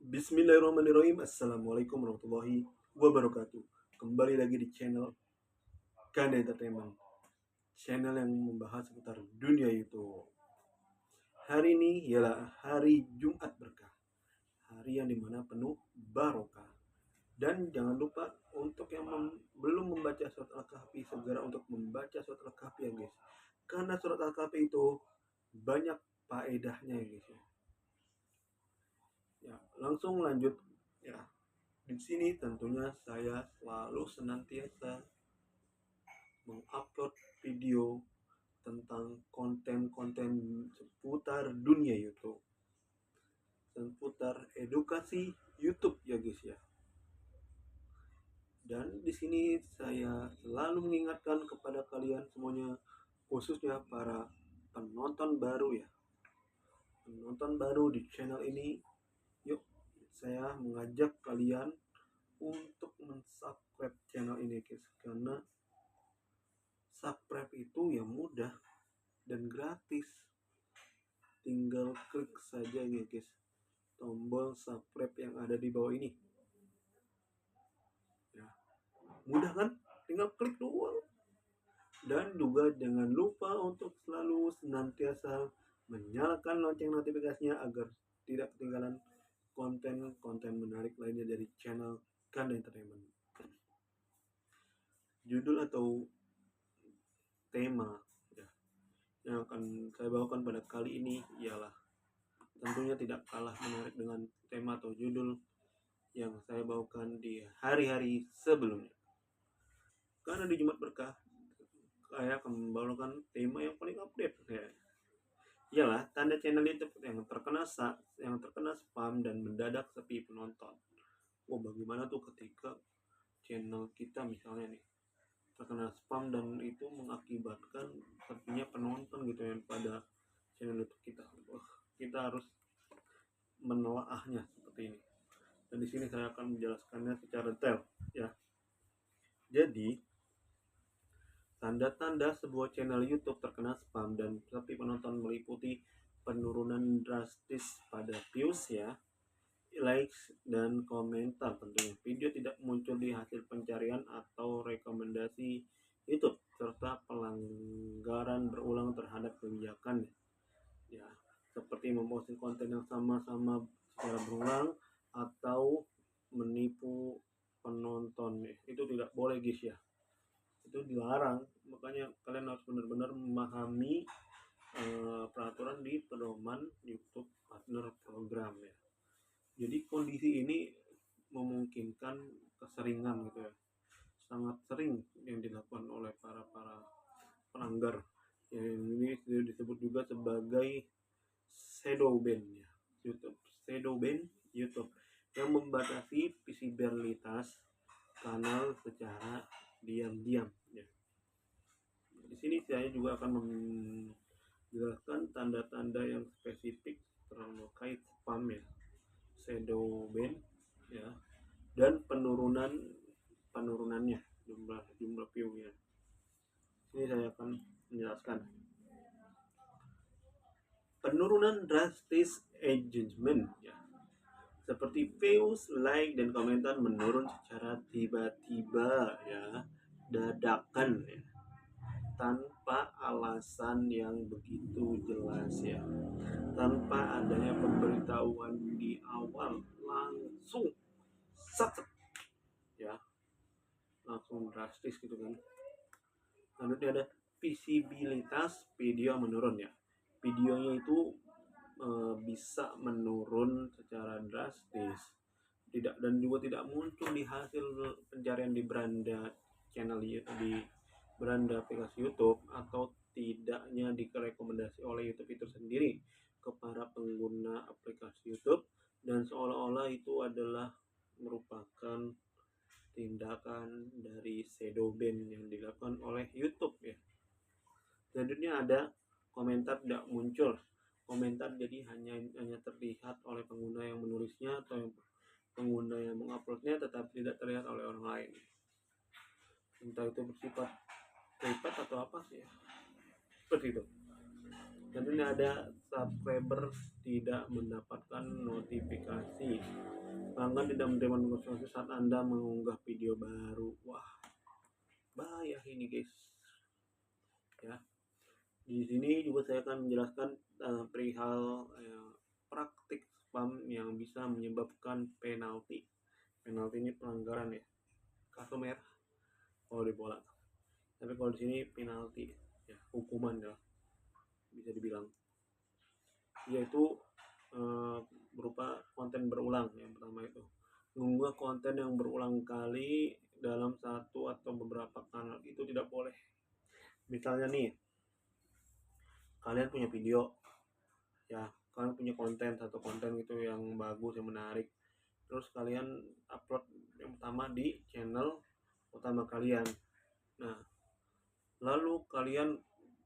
Bismillahirrahmanirrahim. Assalamualaikum warahmatullahi wabarakatuh. Kembali lagi di channel Kanda Entertainment, channel yang membahas seputar dunia YouTube. Hari ini ialah hari Jumat berkah, hari yang dimana penuh barokah. Dan jangan lupa untuk yang belum membaca surat Al-Kahfi, segera untuk membaca surat Al-Kahfi ya guys. Karena surat Al-Kahfi itu banyak faedahnya ya guys. Ya, langsung lanjut ya. Di sini tentunya saya selalu senantiasa mengupload video tentang konten-konten seputar dunia YouTube, seputar edukasi YouTube ya guys ya. Dan di sini saya selalu mengingatkan kepada kalian semuanya, khususnya para penonton baru ya. Penonton baru di channel ini, yuk saya mengajak kalian untuk mensubscribe channel ini guys, karena subscribe itu ya mudah dan gratis. Tinggal klik saja ya guys tombol subscribe yang ada di bawah ini ya. Mudah kan, tinggal klik doang. Dan juga jangan lupa untuk selalu senantiasa menyalakan lonceng notifikasinya agar tidak ketinggalan konten-konten menarik lainnya dari channel Kanda Entertainment. Judul atau tema ya, yang akan saya bawakan pada kali ini ialah tentunya tidak kalah menarik dengan tema atau judul yang saya bawakan di hari-hari sebelumnya. Karena di Jumat Berkah saya akan membawakan tema yang paling update ya. Ialah tanda channel YouTube yang terkena spam dan mendadak sepi penonton. Wah, bagaimana tuh ketika channel kita misalnya nih terkena spam dan itu mengakibatkan sepinya penonton gitu ya pada channel YouTube kita. Wah, kita harus menelaahnya seperti ini. Dan di sini saya akan menjelaskannya secara detail ya. Jadi, tanda-tanda sebuah channel YouTube terkena spam dan sepi penonton meliputi penurunan drastis pada views ya, likes dan komentar tentunya. Video tidak muncul di hasil pencarian atau rekomendasi YouTube, serta pelanggaran berulang terhadap kebijakan ya, seperti memposting konten yang sama-sama secara berulang atau menipu penonton. Itu tidak boleh guys ya, itu dilarang. Makanya kalian harus benar-benar memahami peraturan di pedoman YouTube Partner Program ya. Jadi kondisi ini memungkinkan keseringan gitu ya, sangat sering yang dilakukan oleh para pelanggar yang ini disebut juga sebagai shadow ban ya, YouTube shadow ban YouTube yang membatasi visibilitas kanal secara diam-diam ya. Di sini saya juga akan menjelaskan tanda-tanda yang spesifik terkait spam ya, shadow ban ya, dan penurunannya, jumlah view-nya. Ini saya akan menjelaskan. Penurunan drastis engagement ya, seperti views, like dan komentar menurun secara tiba-tiba ya, dadakan ya, tanpa alasan yang begitu jelas ya, tanpa adanya pemberitahuan di awal, langsung set ya, langsung drastis gitu kan. Lalu ada visibilitas video menurun ya, videonya itu bisa menurun secara drastis, tidak, dan juga tidak muncul di hasil pencarian di beranda channel di beranda aplikasi YouTube, atau tidaknya direkomendasi oleh YouTube itu sendiri ke para pengguna aplikasi YouTube, dan seolah-olah itu adalah merupakan tindakan dari shadow ban yang dilakukan oleh YouTube ya. Selanjutnya ada komentar tidak muncul. Komentar jadi hanya terlihat oleh pengguna yang menulisnya atau yang pengguna yang menguploadnya, tetapi tidak terlihat oleh orang lain. Entah itu bersifat privat atau apa sih ya, seperti itu. Dan ini ada subscriber tidak mendapatkan notifikasi. Pelanggan tidak menerima notifikasi saat Anda mengunggah video baru. Wah, bahaya ini guys. Ya. Di sini juga saya akan menjelaskan perihal praktik spam yang bisa menyebabkan penalti. Penalti ini pelanggaran ya, kartu merah kalau di bola. Tapi kalau di sini penalti, ya hukuman ya bisa dibilang. Yaitu berupa konten berulang. Yang pertama itu mengunggah konten yang berulang kali dalam satu atau beberapa kanal itu tidak boleh. Misalnya nih, kalian punya video, ya kalian punya konten, satu konten gitu yang bagus, yang menarik, terus kalian upload yang pertama di channel utama kalian. Nah, lalu kalian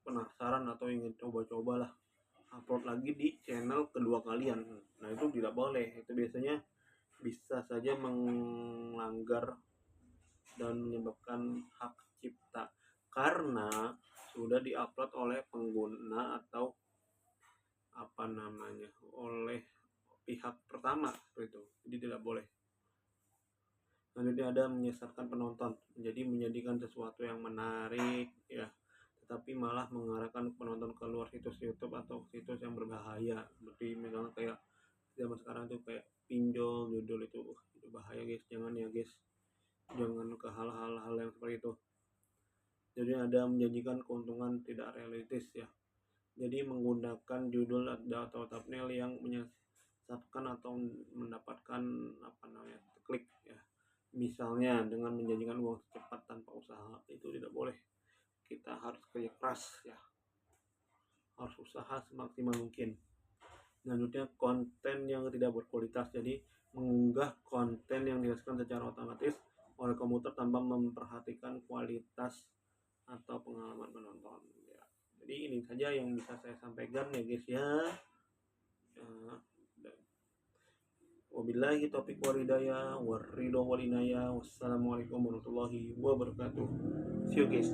penasaran atau ingin coba-cobalah upload lagi di channel kedua kalian. Nah, itu tidak boleh. Itu biasanya bisa saja melanggar dan menyebabkan hak cipta karena sudah diupload oleh pengguna atau oleh pihak pertama itu. Jadi tidak boleh. Selanjutnya ada menyesatkan penonton, jadi menjadikan sesuatu yang menarik ya, tetapi malah mengarahkan penonton keluar situs YouTube atau situs yang berbahaya. Seperti misalnya kayak zaman sekarang tuh kayak pinjol judul itu bahaya guys, jangan ya guys, jangan ke hal-hal yang seperti itu. Jadi ada menjanjikan keuntungan tidak realistis ya, jadi menggunakan judul atau thumbnail yang menyesatkan atau mendapatkan klik ya, misalnya dengan menjanjikan uang cepat tanpa usaha. Itu tidak boleh. Kita harus kerja keras ya, harus usaha semaksimal mungkin. Selanjutnya konten yang tidak berkualitas, jadi mengunggah konten yang dihasilkan secara otomatis oleh komputer tanpa memperhatikan kualitas atau pengalaman penonton ya. Jadi ini saja yang bisa saya sampaikan ya guys ya. Wabillahi taufiq wal hidayah waridho wal inayah. Wassalamualaikum warahmatullahi wabarakatuh. See you guys.